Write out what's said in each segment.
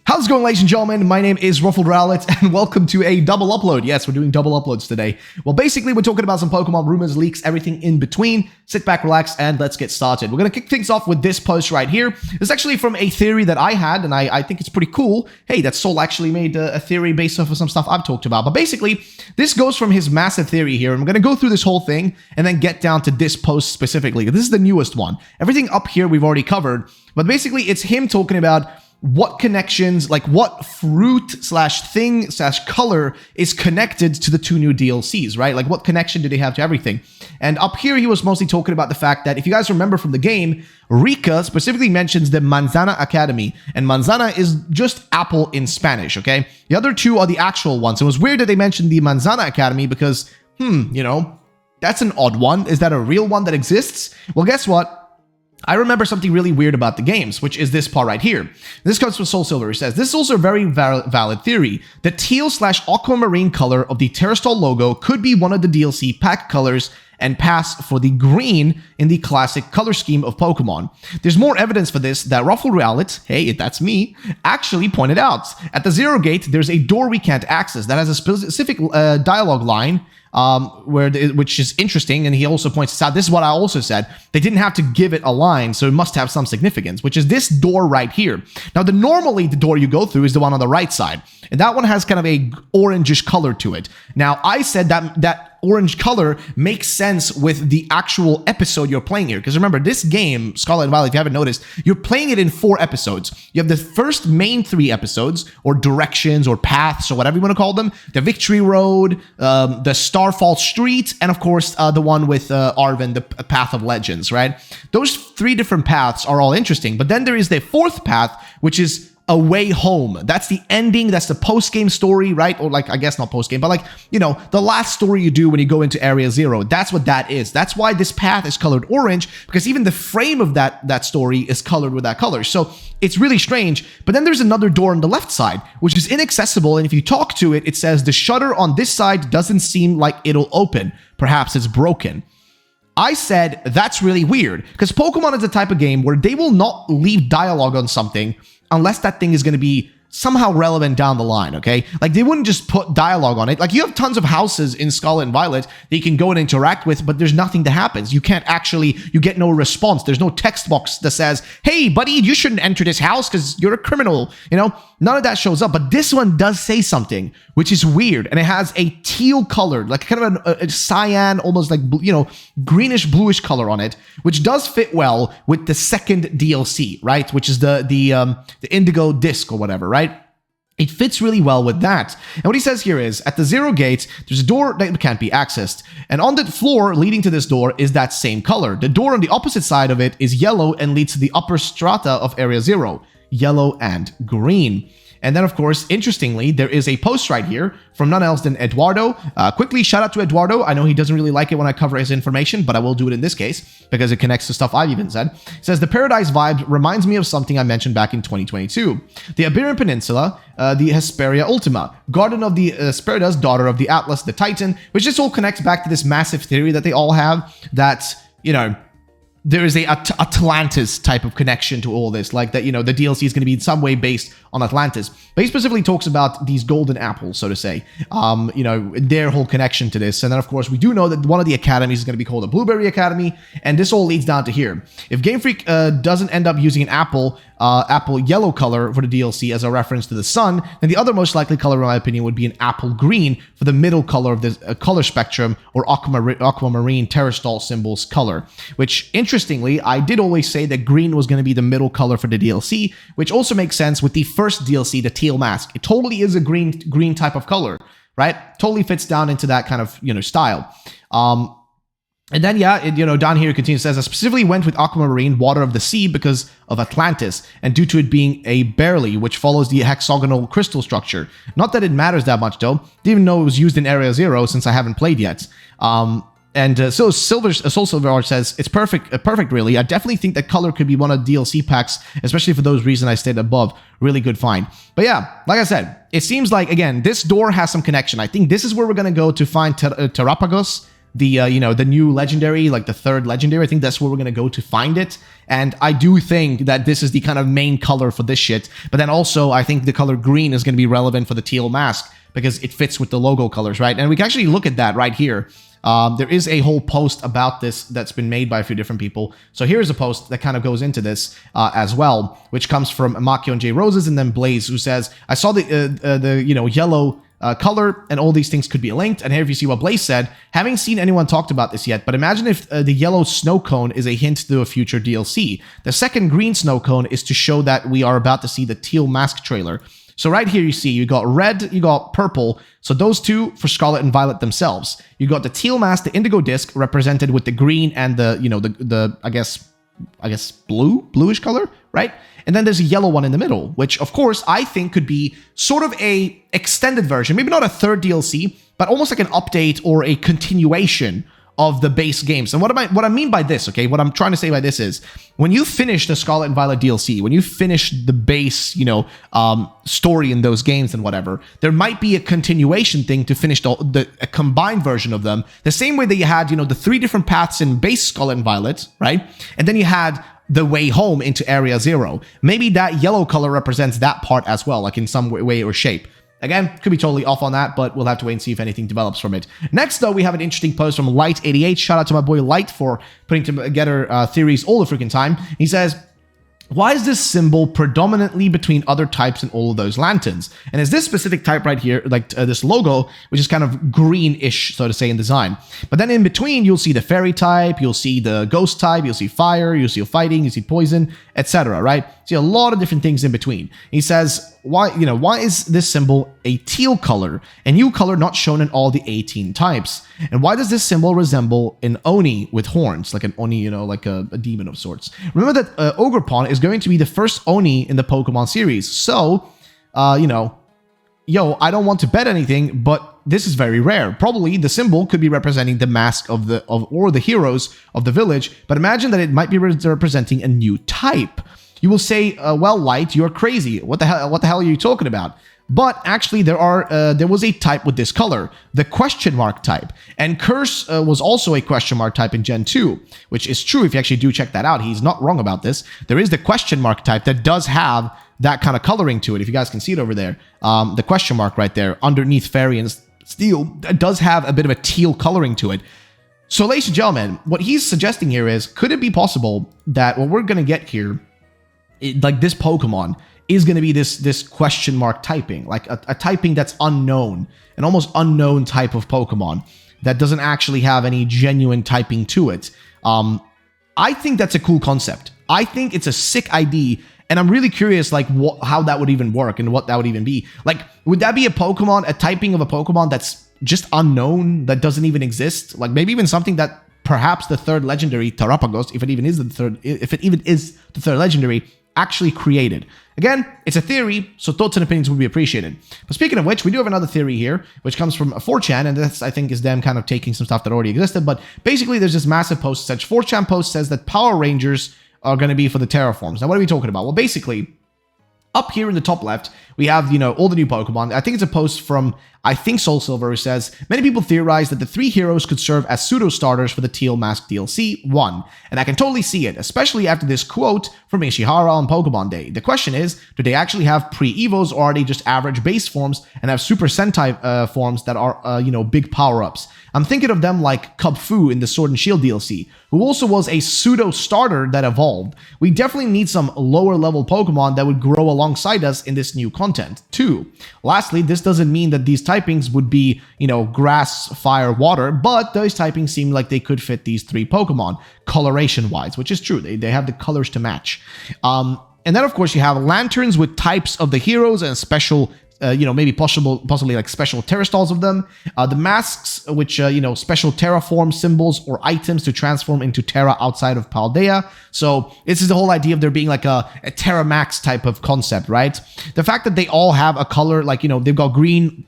How's it going, ladies and gentlemen? My name is Scarlet, and welcome to a double upload. Yes, we're doing double uploads today. Well, basically, we're talking about some Pokemon rumors, leaks, everything in between. Sit back, relax, and let's get started. We're going to kick things off with this post right here. This is actually from a theory that I had, and I think it's pretty cool. Hey, that Soul actually made a theory based off of some stuff I've talked about. But basically, this goes from his massive theory here. And I'm going to go through this whole thing and then get down to this post specifically. This is the newest one. Everything up here we've already covered. But basically, it's him talking about what connections, like what fruit slash thing slash color is connected to the two new DLCs, right? Like what connection do they have to everything? And up here, he was mostly talking about the fact that if you guys remember from the game, Rika specifically mentions the Manzana Academy, and Manzana is just apple in Spanish, okay? The other two are the actual ones. It was weird that they mentioned the Manzana Academy because, you know, that's an odd one. Is that a real one that exists? Well, guess what? I remember something really weird about the games, which is this part right here. This comes from Soul Silver. He says, this is also a very valid theory. The teal slash aquamarine color of the Terrastal logo could be one of the DLC pack colors and pass for the green in the classic color scheme of Pokemon. There's more evidence for this that Realit, hey, that's me, actually pointed out. At the Zero Gate, there's a door we can't access that has a specific dialogue line, which is interesting, and he also points this out. This is what I also said. They didn't have to give it a line, so it must have some significance, which is this door right here. Now, normally the door you go through is the one on the right side, and that one has kind of a orangish color to it. Now, I said that orange color makes sense with the actual episode you're playing here. Because remember, this game, Scarlet and Violet, if you haven't noticed, you're playing it in 4 episodes. You have the first main 3 episodes, or directions, or paths, or whatever you want to call them. The Victory Road, the Starfall Street, and of course, the one with Arven, the Path of Legends, right? Those 3 different paths are all interesting. But then there is the 4th path, which is A Way Home. That's the ending. That's the post-game story, right? Or like, I guess not post-game, but like, you know, the last story you do when you go into Area Zero. That's what that is. That's why this path is colored orange, because even the frame of that story is colored with that color. So it's really strange. But then there's another door on the left side, which is inaccessible. And if you talk to it, it says the shutter on this side doesn't seem like it'll open. Perhaps it's broken. I said that's really weird, because Pokemon is the type of game where they will not leave dialogue on something unless that thing is going to be somehow relevant down the line, okay? Like, they wouldn't just put dialogue on it. Like, you have tons of houses in Scarlet and Violet that you can go and interact with, but there's nothing that happens. You can't actually, you get no response. There's no text box that says, hey, buddy, you shouldn't enter this house because you're a criminal, you know? None of that shows up, but this one does say something, which is weird, and it has a teal color, like kind of a cyan, almost like, you know, greenish, bluish color on it, which does fit well with the second DLC, right? Which is the indigo disc or whatever, right? It fits really well with that. And what he says here is, at the Zero Gate, there's a door that can't be accessed. And on the floor leading to this door is that same color. The door on the opposite side of it is yellow and leads to the upper strata of Area Zero. Yellow and green. And then, of course, interestingly, there is a post right here from none else than Eduardo. Quickly, shout out to Eduardo. I know he doesn't really like it when I cover his information, but I will do it in this case because it connects to stuff I've even said. It says, the Paradise vibe reminds me of something I mentioned back in 2022. The Iberian Peninsula, the Hesperia Ultima, Garden of the Hesperidas, daughter of the Atlas, the Titan, which just all connects back to this massive theory that they all have that, you know, there is a Atlantis type of connection to all this, like that, you know, the DLC is going to be in some way based on Atlantis. But he specifically talks about these golden apples, so to say, you know, their whole connection to this. And then, of course, we do know that one of the academies is going to be called the Blueberry Academy, and this all leads down to here. If Game Freak doesn't end up using an apple yellow color for the DLC as a reference to the sun, then the other most likely color, in my opinion, would be an apple green for the middle color of the color spectrum, or aquamarine Terrastal symbol's color, which, interestingly, I did always say that green was going to be the middle color for the DLC, which also makes sense with the first DLC, the Teal Mask. It totally is a green type of color, right? Totally fits down into that kind of, you know, style. And then, yeah, you know, down here it continues, says, I specifically went with aquamarine, water of the sea, because of Atlantis, and due to it being a barley, which follows the hexagonal crystal structure. Not that it matters that much, though. Didn't even know it was used in Area Zero, since I haven't played yet. So Soul Silver says, it's perfect, really. I definitely think that color could be one of the DLC packs, especially for those reasons I stated above. Really good find. But yeah, like I said, it seems like, again, this door has some connection. I think this is where we're going to go to find Terrapagos. the new legendary, like the third legendary. I think that's where we're gonna go to find it. And I do think that this is the kind of main color for this shit. But then also, I think the color green is gonna be relevant for the Teal Mask because it fits with the logo colors, right? And we can actually look at that right here. There is a whole post about this that's been made by a few different people. So here's a post that kind of goes into this as well, which comes from Makio and J Roses and then Blaze, who says, I saw the yellow color and all these things could be linked. And here if you see what Blaze said, haven't seen anyone talked about this yet, but imagine if the yellow snow cone is a hint to a future DLC. The second green snow cone is to show that we are about to see the Teal Mask trailer. So right here you see you got red, you got purple. So those two for Scarlet and Violet themselves. You got the Teal Mask, the indigo disc represented with the green and the I guess bluish color, right? And then there's a yellow one in the middle, which of course I think could be sort of a extended version, maybe not a third DLC, but almost like an update or a continuation of the base games. And what I mean by this, okay, what I'm trying to say by this is when you finish the Scarlet and Violet DLC, when you finish the base, story in those games and whatever, there might be a continuation thing to finish a combined version of them. The same way that you had, the 3 different paths in base Scarlet and Violet, right? And then you had the way home into Area 0. Maybe that yellow color represents that part as well, like in some way or shape. Again, could be totally off on that, but we'll have to wait and see if anything develops from it. Next, though, we have an interesting post from Light88. Shout out to my boy Light for putting together theories all the freaking time. He says, why is this symbol predominantly between other types in all of those lanterns? And is this specific type right here, like this logo, which is kind of greenish, so to say, in design. But then in between, you'll see the fairy type, you'll see the ghost type, you'll see fire, you'll see fighting, you see poison, etc. Right? See a lot of different things in between. He says, why is this symbol a teal color, a new color not shown in all the 18 types? And why does this symbol resemble an Oni with horns, like an Oni, like a demon of sorts? Remember that Ogerpon is going to be the first Oni in the Pokemon series. So, I don't want to bet anything, but this is very rare. Probably the symbol could be representing the mask or the heroes of the village, but imagine that it might be representing a new type. You will say, well, Light, you're crazy. What the hell are you talking about? But actually, there was a type with this color, the question mark type. And Curse was also a question mark type in Gen 2, which is true if you actually do check that out. He's not wrong about this. There is the question mark type that does have that kind of coloring to it. If you guys can see it over there, the question mark right there underneath Fairy and Steel does have a bit of a teal coloring to it. So, ladies and gentlemen, what he's suggesting here is, could it be possible that what we're going to get here, like this Pokemon, is going to be this question mark typing, like a typing that's unknown, an almost unknown type of Pokemon that doesn't actually have any genuine typing to it. I think that's a cool concept. I think it's a sick ID, and I'm really curious, like, how that would even work and what that would even be. Like, would that be a typing of a Pokemon that's just unknown, that doesn't even exist? Like, maybe even something that perhaps the third legendary, Terapagos, if it even is the third legendary, actually created. Again, it's a theory, so thoughts and opinions would be appreciated. But speaking of which, we do have another theory here, which comes from 4chan, and this, I think, is them kind of taking some stuff that already existed. But basically, there's this massive post. Such 4chan post says that Power Rangers are going to be for the Terraforms. Now, what are we talking about? Well, basically, up here in the top left, we have, all the new Pokemon. I think it's a post from, I think, Soul Silver, who says, many people theorize that the 3 heroes could serve as pseudo-starters for the Teal Mask DLC 1. And I can totally see it, especially after this quote from Ishihara on Pokemon Day. The question is, do they actually have pre-evos, or are they just average base forms and have Super Sentai forms that are, big power-ups? I'm thinking of them like Cub Fu in the Sword and Shield DLC, who also was a pseudo-starter that evolved. We definitely need some lower-level Pokemon that would grow alongside us in this new content, too. Lastly, this doesn't mean that these typings would be, grass, fire, water, but those typings seem like they could fit these 3 Pokemon, coloration-wise, which is true. They have the colors to match. And then, of course, you have lanterns with types of the heroes and special maybe possibly like special terrastalls of them. The masks, which, special terraform symbols or items to transform into Terra outside of Paldea. So this is the whole idea of there being like a Terra Max type of concept, right? The fact that they all have a color, like, they've got green,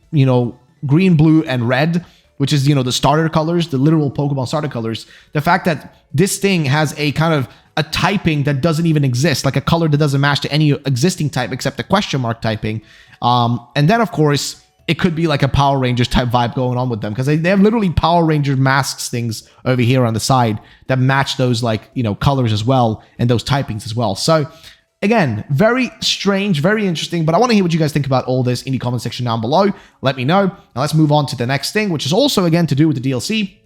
green, blue, and red, which is, the starter colors, the literal Pokemon starter colors. The fact that this thing has a kind of a typing that doesn't even exist, like a color that doesn't match to any existing type except the question mark typing. And then, of course, it could be like a Power Rangers type vibe going on with them, because they have literally Power Ranger masks things over here on the side that match those, like, you know, colors as well, and those typings as well. So again, very strange, very interesting, but I want to hear what you guys think about all this in the comment section down below. Let me know. Now let's move on to the next thing, which is also again to do with the DLC.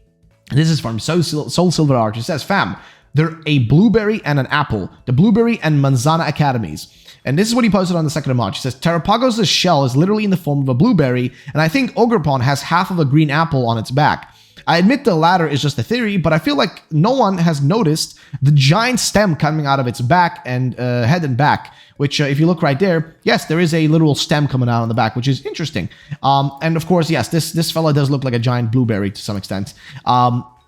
This is from Soul Silver Arch. It says, fam, they're a blueberry and an apple, the Blueberry and Manzana Academies. And this is what he posted on the 2nd of March. He says, Terrapagos' shell is literally in the form of a blueberry, and I think Ogerpon has half of a green apple on its back. I admit the latter is just a theory, but I feel like no one has noticed the giant stem coming out of its back and head and back, which if you look right there, yes, there is a literal stem coming out on the back, which is interesting. And of course, yes, this fella does look like a giant blueberry to some extent.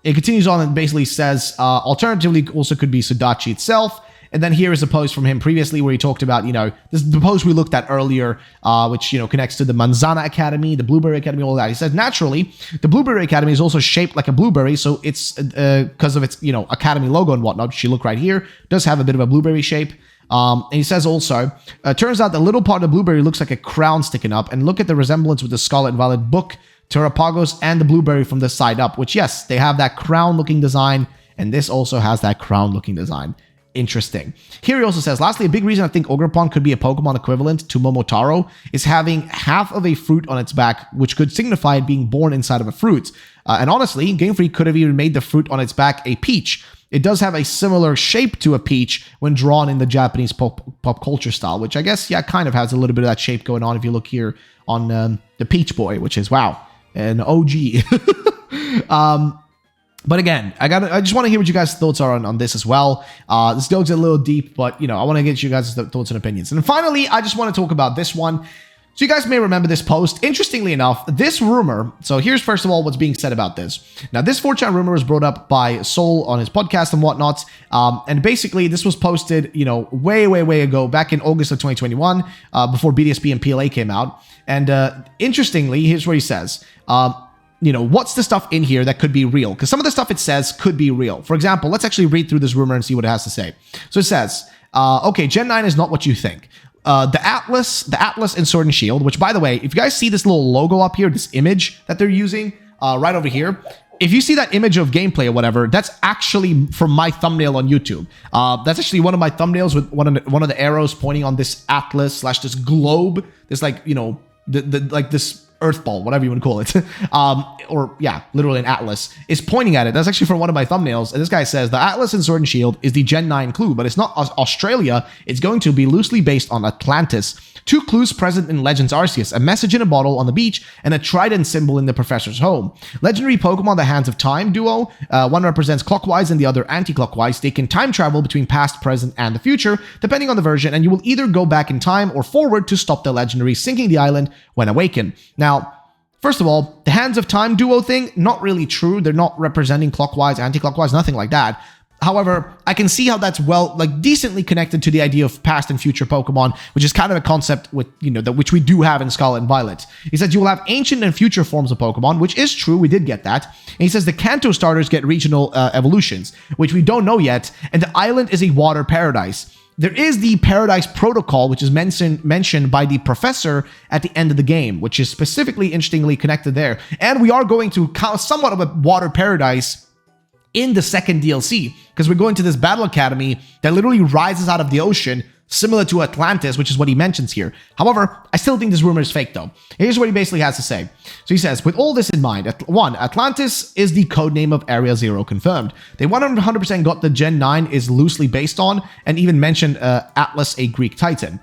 It continues on and basically says, alternatively, also could be Sudachi itself. And then here is a post from him previously where he talked about, you know, this is the post we looked at earlier, which, you know, connects to the Manzana Academy, the Blueberry Academy, all that. He says, naturally, the Blueberry Academy is also shaped like a blueberry, so it's because of its, you know, Academy logo and whatnot, which you look right here, does have a bit of a blueberry shape. And he says also, turns out the little part of the blueberry looks like a crown sticking up, and look at the resemblance with the Scarlet and Violet book, Terrapagos, and the blueberry from the side up, which, yes, they have that crown-looking design, and this also has that crown-looking design. Interesting. Here he also says, lastly, a big reason I think Ogerpon could be a Pokemon equivalent to Momotaro is having half of a fruit on its back, which could signify it being born inside of a fruit. And honestly, Game Freak could have even made the fruit on its back a peach. It does have a similar shape to a peach when drawn in the Japanese pop culture style, which I guess, yeah, kind of has a little bit of that shape going on if you look here on the Peach Boy, which is, wow, an OG. But again, I just want to hear what you guys' thoughts are on this as well. This goes a little deep, but, you know, I want to get you guys' thoughts and opinions. And finally, I just want to talk about this one. So you guys may remember this post. Interestingly enough, this rumor, so here's first of all what's being said about this. Now, this 4chan rumor was brought up by Soul on his podcast and whatnot. And basically, this was posted, you know, way ago, back in August of 2021, before BDSP and PLA came out. And interestingly, here's what he says. You know, what's the stuff in here that could be real? Because some of the stuff it says could be real. For example, let's actually read through this rumor and see what it has to say. So it says, okay, Gen 9 is not what you think. The Atlas and Sword and Shield, which, by the way, if you guys see this little logo up here, this image that they're using right over here, if you see that image of gameplay or whatever, that's actually from my thumbnail on YouTube. That's actually one of my thumbnails with one of the arrows pointing on this Atlas / this globe, this, like, you know, like this Earth ball, whatever you want to call it, or yeah, literally an Atlas, is pointing at it. That's actually from one of my thumbnails, and this guy says, the Atlas and Sword and Shield is the Gen 9 clue, but it's not Australia. It's going to be loosely based on Atlantis. 2 clues present in Legends Arceus, a message in a bottle on the beach, and a trident symbol in the professor's home. Legendary Pokemon, the Hands of Time duo, one represents clockwise and the other anti-clockwise. They can time travel between past, present, and the future, depending on the version, and you will either go back in time or forward to stop the legendary sinking the island when awakened. Now, first of all, the Hands of Time duo thing, not really true. They're not representing clockwise, anti-clockwise, nothing like that. However, I can see how that's decently connected to the idea of past and future Pokemon, which is kind of a concept with, you know, which we do have in Scarlet and Violet. He says you will have ancient and future forms of Pokemon, which is true. We did get that. And he says the Kanto starters get regional evolutions, which we don't know yet. And the island is a water paradise. There is the Paradise Protocol, which is mentioned by the professor at the end of the game, which is specifically interestingly connected there. And we are going to somewhat of a water paradise in the second DLC, because we're going to this battle academy that literally rises out of the ocean, similar to Atlantis, which is what he mentions here. However, I still think this rumor is fake, though. Here's what he basically has to say. So he says, with all this in mind, 1, Atlantis is the codename of Area 0 confirmed. They 100% got the Gen 9 is loosely based on, and even mentioned Atlas, a Greek titan.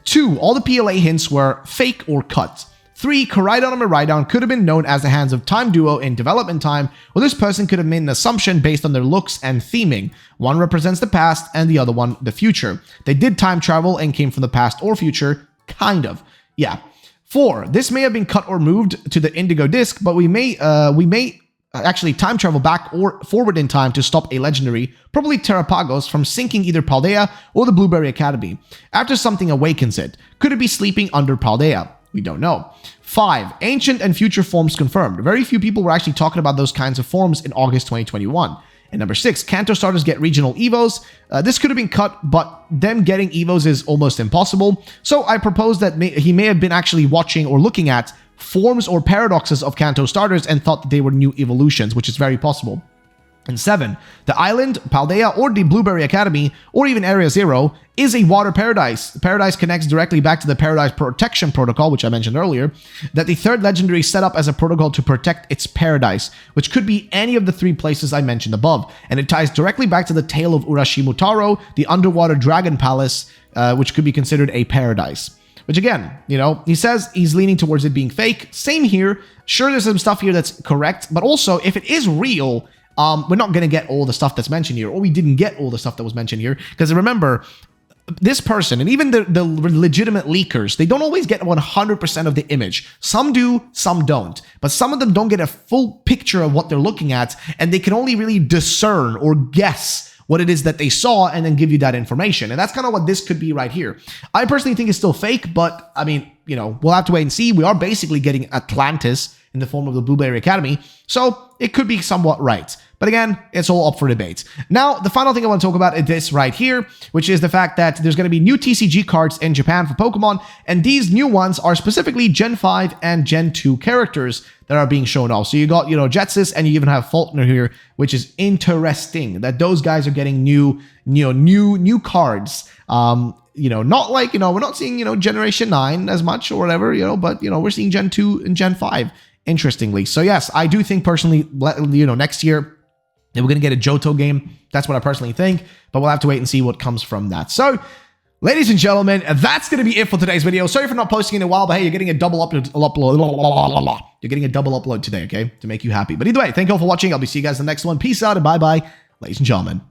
2, all the PLA hints were fake or cut. 3, Koraidon and Miraidon could have been known as the Hands of Time duo in development time, or this person could have made an assumption based on their looks and theming. One represents the past and the other one the future. They did time travel and came from the past or future, kind of. Yeah. 4, this may have been cut or moved to the Indigo Disc, but we may actually time travel back or forward in time to stop a legendary, probably Terrapagos, from sinking either Paldea or the Blueberry Academy. After something awakens it, could it be sleeping under Paldea? We don't know. 5, ancient and future forms confirmed. Very few people were actually talking about those kinds of forms in August 2021. And number 6, Kanto starters get regional Evos. This could have been cut, but them getting Evos is almost impossible. So I propose that he may have been actually watching or looking at forms or paradoxes of Kanto starters and thought that they were new evolutions, which is very possible. And 7, the island, Paldea, or the Blueberry Academy, or even Area 0, is a water paradise. The paradise connects directly back to the Paradise Protection Protocol, which I mentioned earlier, that the third legendary set up as a protocol to protect its paradise, which could be any of the 3 places I mentioned above. And it ties directly back to the tale of Urashimu Taro, the underwater dragon palace, which could be considered a paradise. Which again, you know, he says he's leaning towards it being fake. Same here. Sure, there's some stuff here that's correct, but also if it is real, we're not going to get all the stuff that's mentioned here, or we didn't get all the stuff that was mentioned here. Because remember, this person, and even the legitimate leakers, they don't always get 100% of the image. Some do, some don't. But some of them don't get a full picture of what they're looking at, and they can only really discern or guess what it is that they saw and then give you that information. And that's kind of what this could be right here. I personally think it's still fake, but I mean, you know, we'll have to wait and see. We are basically getting Atlantis in the form of the Blueberry Academy, so it could be somewhat right. But again, it's all up for debate. Now, the final thing I want to talk about is this right here, which is the fact that there's going to be new TCG cards in Japan for Pokemon, and these new ones are specifically Gen 5 and Gen 2 characters that are being shown off. So you got, you know, Jetsis, and you even have Faulkner here, which is interesting that those guys are getting new cards. You know, not like, you know, we're not seeing, you know, Generation 9 as much or whatever, you know, but, you know, we're seeing Gen 2 and Gen 5, interestingly. So yes, I do think personally, you know, next year, that we're going to get a Johto game. That's what I personally think, but we'll have to wait and see what comes from that. So, ladies and gentlemen, that's going to be it for today's video. Sorry for not posting in a while, but hey, you're getting a double upload. You're getting a double upload today, okay? To make you happy. But either way, thank you all for watching. I'll be seeing you guys in the next one. Peace out and bye-bye, ladies and gentlemen.